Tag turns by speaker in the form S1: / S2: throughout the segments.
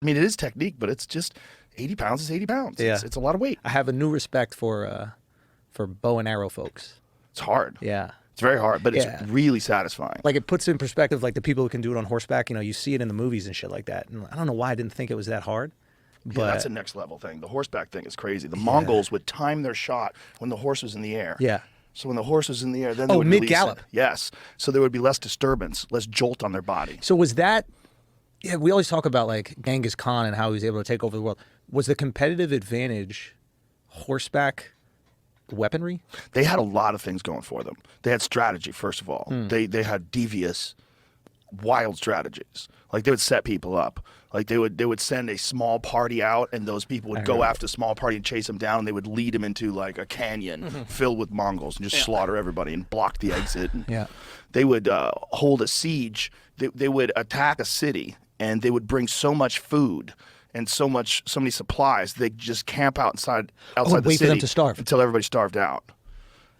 S1: I mean, it is technique, but it's just 80 pounds is 80 pounds.
S2: Yeah.
S1: It's a lot of weight.
S2: I have a new respect for bow and arrow folks.
S1: It's hard.
S2: Yeah.
S1: It's very hard, but it's really satisfying.
S2: Like, it puts in perspective, like, the people who can do it on horseback. You know, you see it in the movies and shit like that. And I don't know why I didn't think it was that hard. But
S1: yeah, that's a next level thing. The horseback thing is crazy. The Mongols would time their shot when the horse was in the air.
S2: Yeah.
S1: So when the horse was in the air, then they would
S2: mid-gallop.
S1: release it. Yes. So there would be less disturbance, less jolt on their body.
S2: So was that... Yeah, we always talk about, like, Genghis Khan and how he was able to take over the world. Was the competitive advantage horseback weaponry?
S1: They had a lot of things going for them. They had strategy, first of all. They had devious, wild strategies. Like, they would set people up. Like, they would send a small party out, and those people would go after a small party and chase them down, and they would lead them into, like, a canyon filled with Mongols and just slaughter everybody and block the exit. And they would hold a siege. They would attack a city, and they would bring so much food and so many supplies, they just camp outside the
S2: wait
S1: city
S2: for them to starve
S1: until everybody starved out.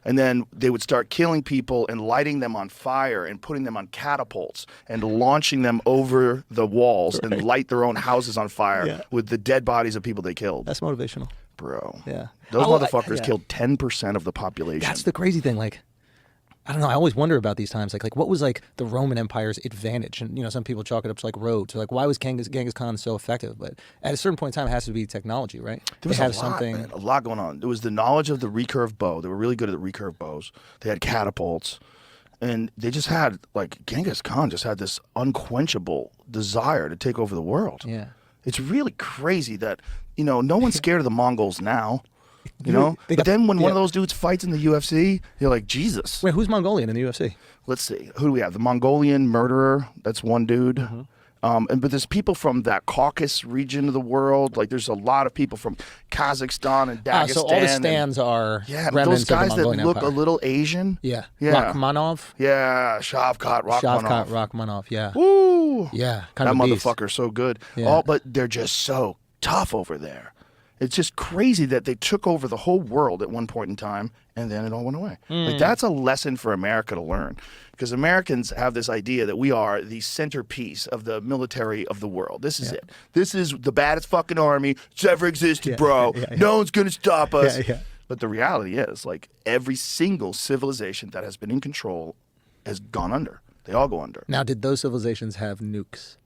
S1: And then they would start killing people and lighting them on fire and putting them on catapults and launching them over the walls and light their own houses on fire with the dead bodies of people they killed.
S2: That's motivational.
S1: Bro.
S2: Yeah.
S1: Those motherfuckers killed 10% of the population.
S2: That's the crazy thing. Like, I don't know. I always wonder about these times. Like what was like the Roman Empire's advantage? And, you know, some people chalk it up to like roads. Or like, why was Genghis Khan so effective? But at a certain point in time, it has to be technology, right?
S1: There was a lot going on. There was the knowledge of the recurve bow. They were really good at the recurve bows. They had catapults. And they just had, like, Genghis Khan just had this unquenchable desire to take over the world.
S2: Yeah.
S1: It's really crazy that, you know, no one's scared of the Mongols now. You know, but then when one of those dudes fights in the UFC, you're like, Jesus.
S2: Wait, who's Mongolian in the UFC?
S1: Let's see. Who do we have? The Mongolian murderer. That's one dude. But there's people from that Caucasus region of the world. Like, there's a lot of people from Kazakhstan and Dagestan.
S2: So all the stands are
S1: those guys that look
S2: Empire.
S1: a little Asian.
S2: Yeah.
S1: Yeah.
S2: Rachmanov.
S1: Yeah, Shavkat
S2: Rachmanov. Yeah.
S1: Woo.
S2: Yeah.
S1: That motherfucker's so good.
S2: Yeah.
S1: But they're just so tough over there. It's just crazy that they took over the whole world at one point in time, and then it all went away. Like, that's a lesson for America to learn, because Americans have this idea that we are the centerpiece of the military of the world. This is it. This is the baddest fucking army that's ever existed, bro. No one's going to stop us. But the reality is, like, every single civilization that has been in control has gone under. They all go under.
S2: Now, did those civilizations have nukes?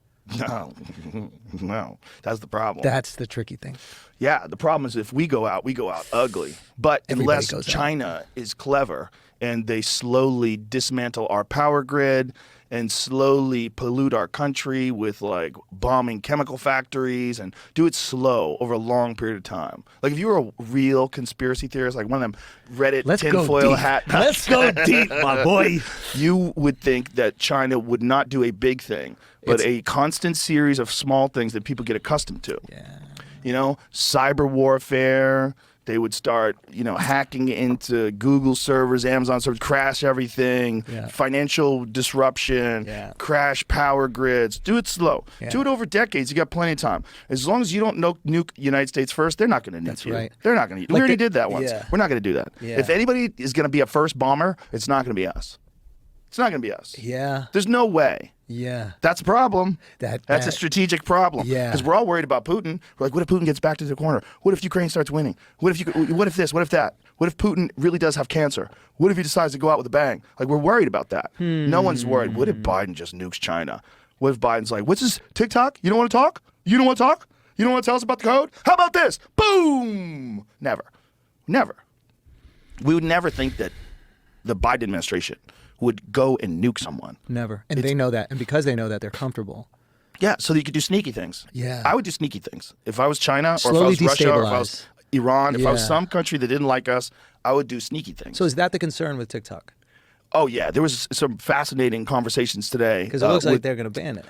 S1: No, that's the problem.
S2: That's the tricky thing.
S1: Yeah, the problem is if we go out ugly. But unless China is clever and they slowly dismantle our power grid and slowly pollute our country with, like, bombing chemical factories, and do it slow over a long period of time. Like, if you were a real conspiracy theorist, like one of them Reddit tinfoil hat.
S2: Let's go deep, my boy.
S1: You would think that China would not do a big thing, but a constant series of small things that people get accustomed to.
S2: Yeah.
S1: You know, cyber warfare. They would start, you know, hacking into Google servers, Amazon servers, crash everything, financial disruption, crash power grids. Do it slow. Do it over decades. You got plenty of time. As long as you don't nuke United States first, they're not going to nuke you.
S2: Right.
S1: They're not going to. We already did that once. We're not going to do that. If anybody is going to be a first bomber, it's not going to be us. It's not going to be us.
S2: Yeah.
S1: There's no way.
S2: Yeah.
S1: That's a problem.
S2: That's
S1: a strategic problem.
S2: Yeah.
S1: Because we're all worried about Putin. We're like, what if Putin gets back to the corner? What if Ukraine starts winning? What if this? What if that? What if Putin really does have cancer? What if he decides to go out with a bang? Like, we're worried about that. No one's worried. What if Biden just nukes China? What if Biden's like, what's this, TikTok? You don't want to talk? You don't want to talk? You don't want to tell us about the code? How about this? Boom! Never. Never. We would never think that the Biden administration would go and nuke someone.
S2: Never. And they know that. And because they know that, they're comfortable.
S1: Yeah, so that you could do sneaky things.
S2: Yeah.
S1: I would do sneaky things. If I was China, or
S2: Slowly
S1: if I was Russia, or if I was
S2: destabilize.
S1: Iran, if I was some country that didn't like us, I would do sneaky things.
S2: So is that the concern with TikTok?
S1: Oh, yeah. There was some fascinating conversations today.
S2: Because it looks like they're going to ban it.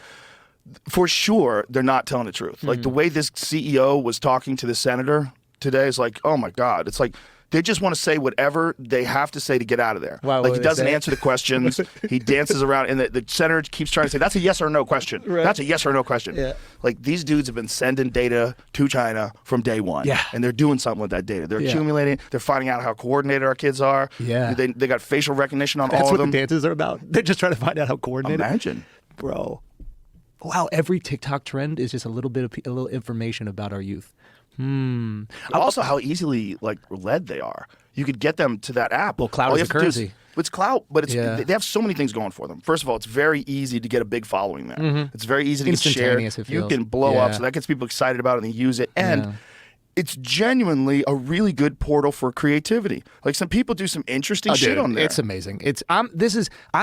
S1: For sure, they're not telling the truth. Like, the way this CEO was talking to the senator today is like, oh, my God. It's like, they just want to say whatever they have to say to get out of there.
S2: Wow,
S1: like, he doesn't answer the questions. He dances around, and the senator keeps trying to say, that's a yes or no question.
S2: Right.
S1: That's a yes or no question.
S2: Yeah.
S1: Like, these dudes have been sending data to China from day one.
S2: Yeah.
S1: And they're doing something with that data. They're accumulating. They're finding out how coordinated our kids are.
S2: Yeah.
S1: They got facial recognition on
S2: That's
S1: all of
S2: what
S1: them.
S2: the dances are about. They're just trying to find out how coordinated.
S1: Imagine.
S2: Bro. Wow, every TikTok trend is just a little bit of a little information about our youth.
S1: Also, how easily like led they are. You could get them to that app.
S2: Well, clout
S1: All
S2: is
S1: you
S2: a
S1: have to do
S2: currency.
S1: It's clout, but it's
S2: Yeah.
S1: they have so many things going for them. First of all, it's very easy to get a big following there. It's very easy to get shared.
S2: Instantaneous, it
S1: You
S2: feels.
S1: can blow up,
S2: Yeah.
S1: so that gets people excited about it and they use it. And
S2: Yeah.
S1: it's genuinely a really good portal for creativity. Like some people do some interesting shit
S2: Dude,
S1: on there.
S2: It's amazing. I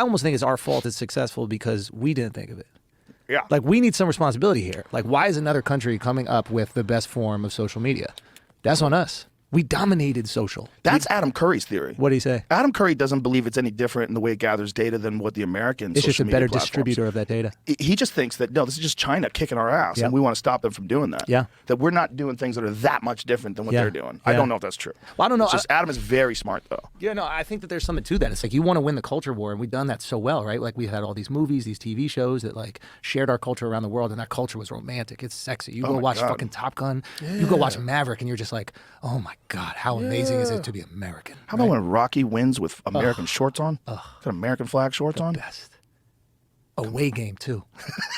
S2: almost think it's our fault it's successful because we didn't think of it.
S1: Yeah.
S2: Like, we need some responsibility here. Like, why is another country coming up with the best form of social media? That's on us. We dominated social.
S1: That's Adam Curry's theory.
S2: What do you say?
S1: Adam Curry doesn't believe it's any different in the way it gathers data than what the American
S2: It's just
S1: social
S2: a
S1: media
S2: better
S1: platforms.
S2: distributor of that data.
S1: He just thinks that, no, this is just China kicking our ass,
S2: Yeah.
S1: and we want to stop them from doing that.
S2: Yeah.
S1: That we're not doing things that are that much different than what
S2: Yeah.
S1: they're doing. I
S2: Yeah.
S1: don't know if that's true.
S2: Well, I don't know.
S1: It's just Adam is very smart, though.
S2: Yeah, no, I think that there's something to that. It's like you want to win the culture war, and we've done that so well, right? Like we had all these movies, these TV shows that like shared our culture around the world, and that culture was romantic. It's sexy. You go
S1: my
S2: watch
S1: God.
S2: fucking Top Gun, you go watch Maverick, and you're just like, oh my God, how amazing is it to be American?
S1: How about when Rocky wins with American shorts on? Got American flag shorts on?
S2: Best. Away game too.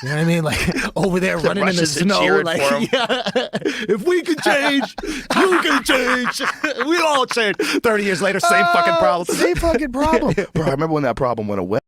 S2: You know what I mean? Like over there running in the
S1: Russians are
S2: snow.
S1: cheering
S2: Like,
S1: for 'em.
S2: yeah. If we can change, you can change. We all change. 30 years later, same fucking problem.
S1: Same fucking problem. Bro, I remember when that problem went away.